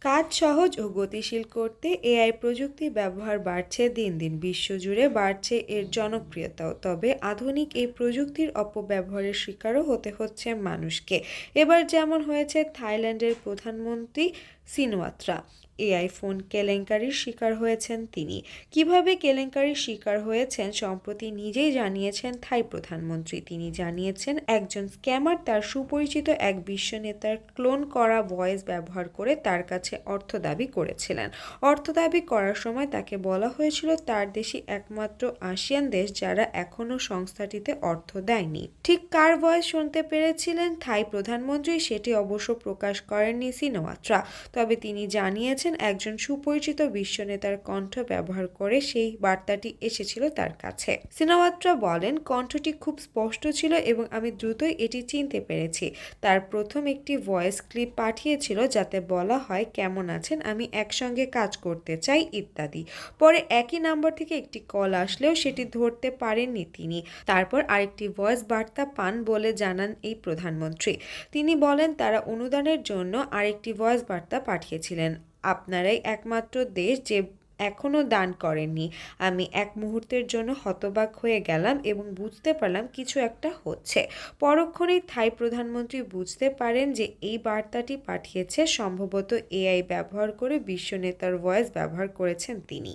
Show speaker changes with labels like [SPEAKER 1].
[SPEAKER 1] কাজ সহজ ও গতিশীল করতে এআই প্রযুক্তির ব্যবহার বাড়ছে দিন দিন। বিশ্বজুড়ে বাড়ছে এর জনপ্রিয়তাও। তবে আধুনিক এই প্রযুক্তির অপব্যবহারের শিকারও হতে হচ্ছে মানুষকে। এবার যেমন হয়েছে থাইল্যান্ডের প্রধানমন্ত্রী সিনওয়াত্রা। এআই ফোন কেলেঙ্কারির শিকার হয়েছেন তিনি। কিভাবে কেলেঙ্কারির শিকার হয়েছেন সম্প্রতি নিজেই জানিয়েছেন থাই প্রধানমন্ত্রী। তিনি জানিয়েছেন একজন স্ক্যামার তার সুপরিচিত এক বিশ্ব নেতার ক্লোন করা ভয়েস ব্যবহার করে তার কাছে অর্থ দাবি করেছিলেন। অর্থ দাবি করার সময় তাকে বলা হয়েছিল তার দেশই একমাত্র আসিয়ান দেশ যারা এখনও সংস্থাটিতে অর্থ দেয়নি। ঠিক কার ভয়েস শুনতে পেরেছিলেন থাই প্রধানমন্ত্রী সেটি অবশ্য প্রকাশ করেননি সিনওয়াত্রা। তবে তিনি জানিয়েছেন একজন সুপরিচিত বিশ্ব নেতার কণ্ঠ ব্যবহার করে সেই বার্তাটি এসেছিল তার কাছে। সিনওয়াত্রা বলেন, কণ্ঠটি খুব স্পষ্ট ছিল এবং আমি দ্রুতই এটি চিনতে পেরেছি। তার প্রথম একটি ভয়েস ক্লিপ পাঠিয়েছিল যাতে বলা হয় কেমন আছেন, আমি একসঙ্গে কাজ করতে চাই ইত্যাদি। পরে একই নাম্বার থেকে একটি কল আসলেও সেটি ধরতে পারেননি তিনি। তারপর আরেকটি ভয়েস বার্তা পান বলে জানান এই প্রধানমন্ত্রী। তিনি বলেন তারা অনুদানের জন্য আরেকটি ভয়েস বার্তা পাঠিয়েছিলেন। আপনারাই একমাত্র দেশ যে এখনও দান করেননি। আমি এক মুহূর্তের জন্য হতবাক হয়ে গেলাম এবং বুঝতে পারলাম কিছু একটা হচ্ছে। পরক্ষণেই থাই প্রধানমন্ত্রী বুঝতে পারেন যে এই বার্তাটি পাঠিয়েছে সম্ভবত এআই ব্যবহার করে বিশ্ব নেতার ভয়েস ব্যবহার করেছেন তিনি।